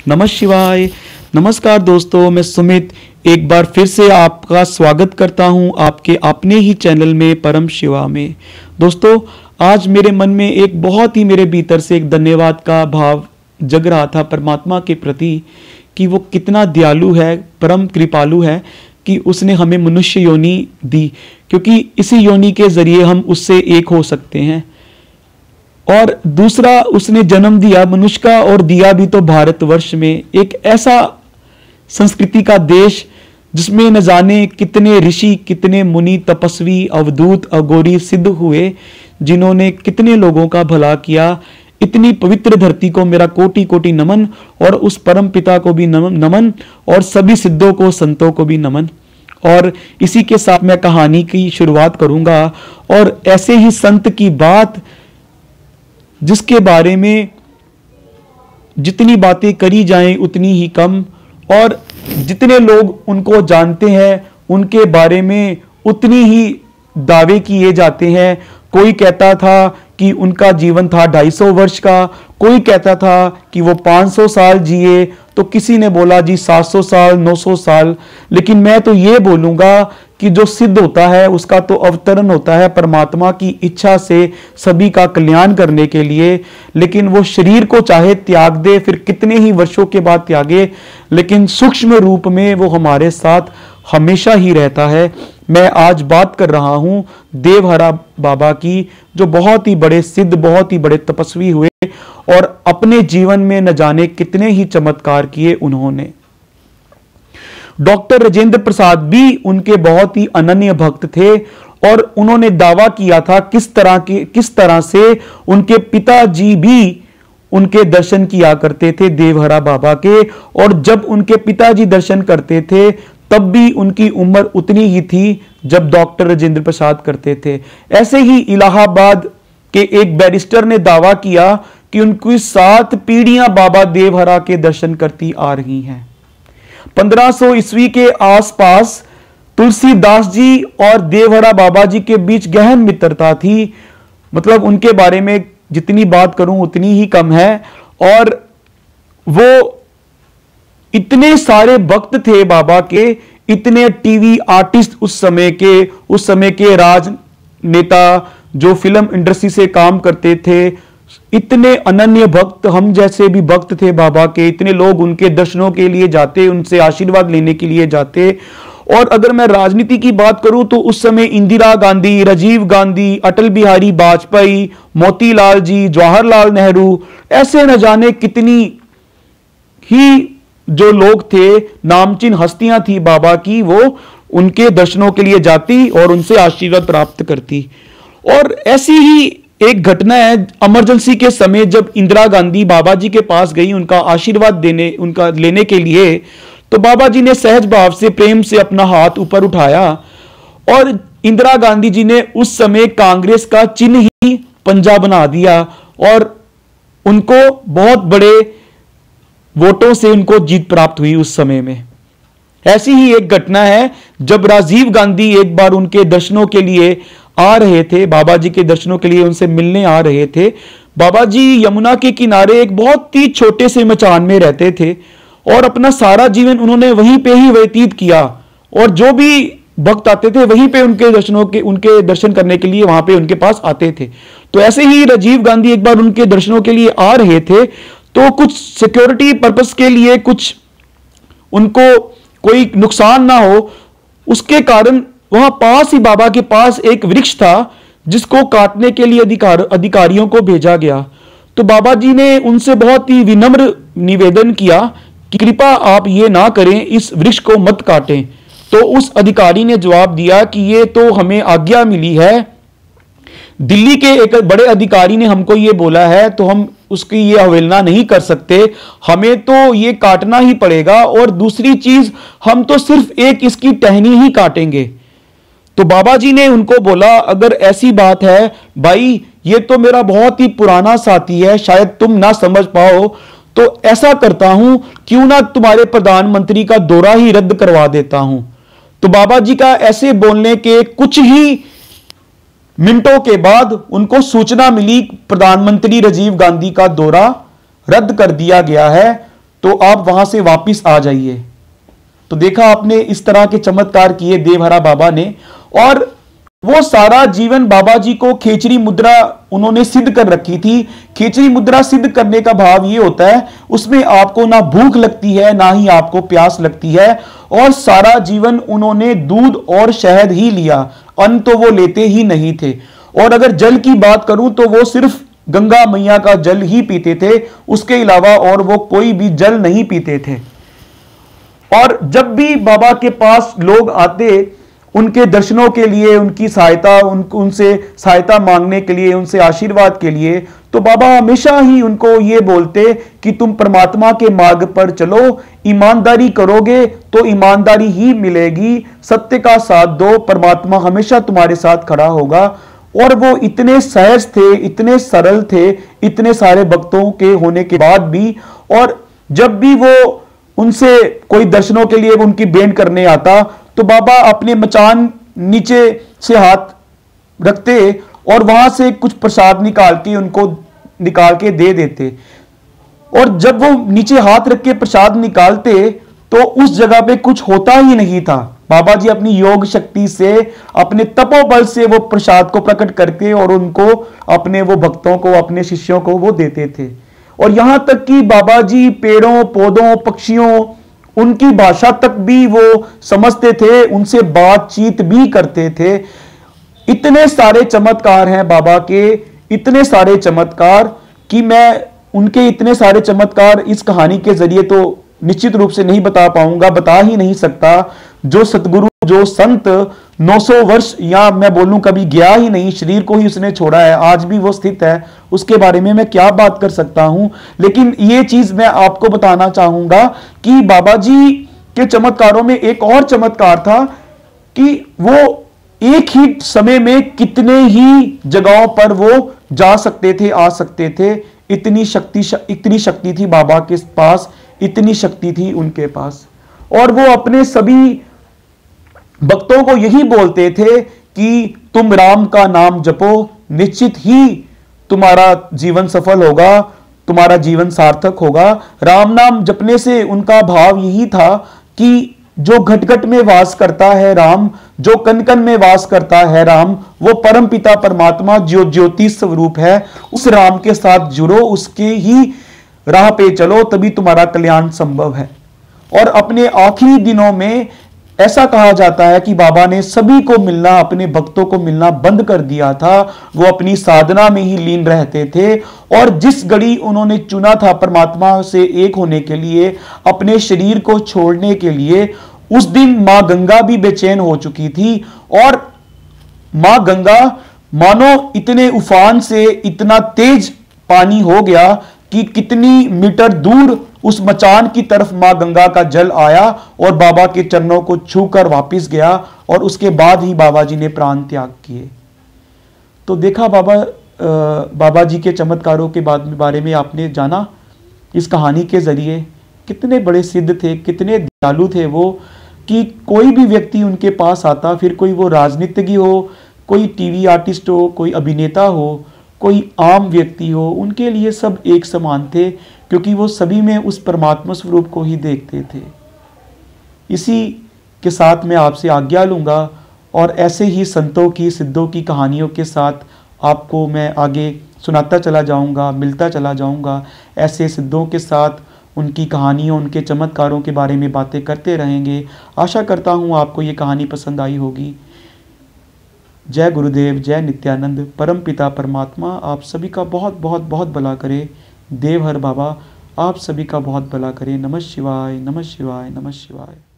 नमः शिवाय। नमस्कार दोस्तों, मैं सुमित एक बार फिर से आपका स्वागत करता हूं आपके अपने ही चैनल में परम शिवा में। दोस्तों, आज मेरे मन में एक बहुत ही मेरे भीतर से एक धन्यवाद का भाव जग रहा था परमात्मा के प्रति कि वो कितना दयालु है, परम कृपालु है कि उसने हमें मनुष्य योनि दी, क्योंकि इसी योनि के जरिए हम उससे एक हो सकते हैं। और दूसरा, उसने जन्म दिया मनुष्य का और दिया भी तो भारतवर्ष में, एक ऐसा संस्कृति का देश जिसमें न जाने कितने ऋषि, कितने मुनि, तपस्वी, अवधूत, अघोरी सिद्ध हुए, जिन्होंने कितने लोगों का भला किया। इतनी पवित्र धरती को मेरा कोटि कोटि नमन, और उस परम पिता को भी नमन, और सभी सिद्धों को, संतों को भी नमन। और इसी के साथ मैं कहानी की शुरुआत करूंगा, और ऐसे ही संत की बात जिसके बारे में जितनी बातें करी जाएं उतनी ही कम, और जितने लोग उनको जानते हैं उनके बारे में उतनी ही दावे किए जाते हैं। कोई कहता था कि उनका जीवन था 250 वर्ष का, कोई कहता था कि वो 500 साल जिए, तो किसी ने बोला जी 700 साल, 900 साल। लेकिन मैं तो ये बोलूंगा कि जो सिद्ध होता है उसका तो अवतरण होता है परमात्मा की इच्छा से सभी का कल्याण करने के लिए। लेकिन वो शरीर को चाहे त्याग दे, फिर कितने ही वर्षों के बाद त्यागे, लेकिन सूक्ष्म रूप में वो हमारे साथ हमेशा ही रहता है। मैं आज बात कर रहा हूं देवहरा बाबा की, जो बहुत ही बड़े सिद्ध, बहुत ही बड़े तपस्वी हुए और अपने जीवन में न जाने कितने ही चमत्कार किए उन्होंने। डॉक्टर राजेंद्र प्रसाद भी उनके बहुत ही अनन्य भक्त थे, और उन्होंने दावा किया था किस तरह से उनके पिताजी भी उनके दर्शन किया करते थे देवहरा बाबा के, और जब उनके पिताजी दर्शन करते थे तब भी उनकी उम्र उतनी ही थी जब डॉक्टर राजेंद्र प्रसाद करते थे। ऐसे ही इलाहाबाद के एक बैरिस्टर ने दावा किया कि उनकी 7 पीढ़ियां बाबा देवहरा के दर्शन करती आ रही हैं। 1500 ईस्वी के आसपास तुलसीदास जी और देवहरा बाबा जी के बीच गहन मित्रता थी। मतलब उनके बारे में जितनी बात करूं उतनी ही कम है। और वो इतने सारे भक्त थे बाबा के, इतने टीवी आर्टिस्ट उस समय के राजनेता जो फिल्म इंडस्ट्री से काम करते थे, इतने अनन्य भक्त, हम जैसे भी भक्त थे बाबा के। इतने लोग उनके दर्शनों के लिए जाते, उनसे आशीर्वाद लेने के लिए जाते। और अगर मैं राजनीति की बात करूं तो उस समय इंदिरा गांधी, राजीव गांधी, अटल बिहारी वाजपेयी, मोतीलाल जी, जवाहरलाल नेहरू, ऐसे न जाने कितनी ही जो लोग थे, नामचीन हस्तियां थी बाबा की, वो उनके दर्शनों के लिए जाती और उनसे आशीर्वाद प्राप्त करती। और ऐसी ही एक घटना है इमरजेंसी के समय, जब इंदिरा गांधी बाबा जी के पास गई उनका आशीर्वाद लेने के लिए, तो बाबा जी ने सहज भाव से, प्रेम से अपना हाथ ऊपर उठाया, और इंदिरा गांधी जी ने उस समय कांग्रेस का चिन्ह ही पंजा बना दिया, और उनको बहुत बड़े वोटों से उनको जीत प्राप्त हुई उस समय में। ऐसी ही एक घटना है जब राजीव गांधी एक बार उनके दर्शनों के लिए आ रहे थे, बाबा जी के दर्शनों के लिए उनसे मिलने आ रहे थे। बाबा जी यमुना के किनारे एक बहुत ही छोटे से मचान में रहते थे, और अपना सारा जीवन उन्होंने वहीं पे ही व्यतीत किया, और जो भी भक्त आते थे वहीं पे उनके दर्शन करने के लिए वहां पे उनके पास आते थे। तो ऐसे ही राजीव गांधी एक बार उनके दर्शनों के लिए आ रहे थे, तो कुछ सिक्योरिटी पर्पस के लिए, कुछ उनको कोई नुकसान ना हो उसके कारण, वहां पास ही बाबा के पास एक वृक्ष था जिसको काटने के लिए अधिकारियों को भेजा गया। तो बाबा जी ने उनसे बहुत ही विनम्र निवेदन किया कि कृपा आप ये ना करें, इस वृक्ष को मत काटें। तो उस अधिकारी ने जवाब दिया कि ये तो हमें आज्ञा मिली है, दिल्ली के एक बड़े अधिकारी ने हमको ये बोला है, तो हम उसकी ये अवहेलना नहीं कर सकते, हमें तो ये काटना ही पड़ेगा। और दूसरी चीज, हम तो सिर्फ एक इसकी टहनी ही काटेंगे। तो बाबा जी ने उनको बोला, अगर ऐसी बात है भाई, ये तो मेरा बहुत ही पुराना साथी है, शायद तुम ना समझ पाओ, तो ऐसा करता हूं, क्यों ना तुम्हारे प्रधानमंत्री का दौरा ही रद्द करवा देता हूं। तो बाबा जी का ऐसे बोलने के कुछ ही मिनटों के बाद उनको सूचना मिली प्रधानमंत्री राजीव गांधी का दौरा रद्द कर दिया गया है। तो आप वहां से वापिस आ जाइए। तो देखा आपने, इस तरह के चमत्कार किए देवहरा बाबा ने, और वो सारा जीवन बाबा जी को खेचरी मुद्रा उन्होंने सिद्ध कर रखी थी। खेचरी मुद्रा सिद्ध करने का भाव ये होता है, उसमें आपको ना भूख लगती है ना ही आपको प्यास लगती है, और सारा जीवन उन्होंने दूध और शहद ही लिया, अन्न तो वो लेते ही नहीं थे। और अगर जल की बात करूं तो वो सिर्फ गंगा मैया का जल ही पीते थे, उसके अलावा और वो कोई भी जल नहीं पीते थे। और जब भी बाबा के पास लोग आते उनके दर्शनों के लिए, उनकी सहायता, उनसे सहायता मांगने के लिए, उनसे आशीर्वाद के लिए, तो बाबा हमेशा ही उनको ये बोलते कि तुम परमात्मा के मार्ग पर चलो, ईमानदारी करोगे तो ईमानदारी ही मिलेगी, सत्य का साथ दो, परमात्मा हमेशा तुम्हारे साथ खड़ा होगा। और वो इतने सहज थे, इतने सरल थे, इतने सारे भक्तों के होने के बाद भी। और जब भी वो उनसे कोई दर्शनों के लिए उनकी भेंट करने आता तो बाबा अपने मचान नीचे से हाथ रखते और वहां से कुछ प्रसाद निकाल के उनको निकाल के दे देते। और जब वो नीचे हाथ रख के प्रसाद निकालते तो उस जगह पे कुछ होता ही नहीं था। बाबा जी अपनी योग शक्ति से, अपने तपोबल से वो प्रसाद को प्रकट करके और उनको, अपने वो भक्तों को, अपने शिष्यों को वो देते थे। और यहां तक कि बाबा जी पेड़ों, पौधों, पक्षियों, उनकी भाषा तक भी वो समझते थे, उनसे बातचीत भी करते थे। इतने सारे चमत्कार हैं बाबा के, इतने सारे चमत्कार कि मैं उनके इतने सारे चमत्कार इस कहानी के जरिए तो निश्चित रूप से नहीं बता पाऊंगा, बता ही नहीं सकता। जो सतगुरु, जो संत 900 वर्ष, या मैं बोलूं कभी गया ही नहीं, शरीर को ही उसने छोड़ा है, आज भी वो स्थित है, उसके बारे में मैं क्या बात कर सकता हूं। लेकिन ये चीज मैं आपको बताना चाहूंगा कि बाबा जी के चमत्कारों में एक और चमत्कार था कि वो एक ही समय में कितने ही जगहों पर वो जा सकते थे, आ सकते थे। इतनी शक्ति थी बाबा के पास, इतनी शक्ति थी उनके पास। और वो अपने सभी भक्तों को यही बोलते थे कि तुम राम का नाम जपो, निश्चित ही तुम्हारा जीवन सफल होगा, तुम्हारा जीवन सार्थक होगा। राम नाम जपने से उनका भाव यही था कि जो घट घट में वास करता है राम, जो कण कण में वास करता है राम, वो परम पिता परमात्मा जो ज्योति स्वरूप है, उस राम के साथ जुड़ो, उसके ही राह पे चलो, तभी तुम्हारा कल्याण संभव है। और अपने आखिरी दिनों में ऐसा कहा जाता है कि बाबा ने सभी को मिलना, अपने भक्तों को मिलना बंद कर दिया था। वो अपनी साधना में ही लीन रहते थे, और जिस घड़ी उन्होंने चुना था परमात्मा से एक होने के लिए, अपने शरीर को छोड़ने के लिए, उस दिन मां गंगा भी बेचैन हो चुकी थी। और मां गंगा मानो इतने उफान से, इतना तेज पानी हो गया कि कितनी मीटर दूर उस मचान की तरफ मां गंगा का जल आया और बाबा के चरणों को छूकर वापस गया, और उसके बाद ही बाबा जी ने प्राण त्याग किए। तो देखा बाबा जी के चमत्कारों के बारे में आपने जाना इस कहानी के जरिए। कितने बड़े सिद्ध थे, कितने दयालु थे वो, कि कोई भी व्यक्ति उनके पास आता, फिर कोई वो राजनीतिज्ञ हो, कोई टीवी आर्टिस्ट हो, कोई अभिनेता हो, कोई आम व्यक्ति हो, उनके लिए सब एक समान थे, क्योंकि वो सभी में उस परमात्मा स्वरूप को ही देखते थे। इसी के साथ मैं आपसे आज्ञा लूँगा, और ऐसे ही संतों की, सिद्धों की कहानियों के साथ आपको मैं आगे सुनाता चला जाऊँगा, मिलता चला जाऊँगा। ऐसे सिद्धों के साथ उनकी कहानियों, उनके चमत्कारों के बारे में बातें करते रहेंगे। आशा करता हूँ आपको ये कहानी पसंद आई होगी। जय गुरुदेव, जय नित्यानंद। परम पिता परमात्मा आप सभी का बहुत बहुत बहुत भला करे। देवहर बाबा आप सभी का बहुत भला करे। नमः शिवाय, नमः शिवाय, नमः शिवाय।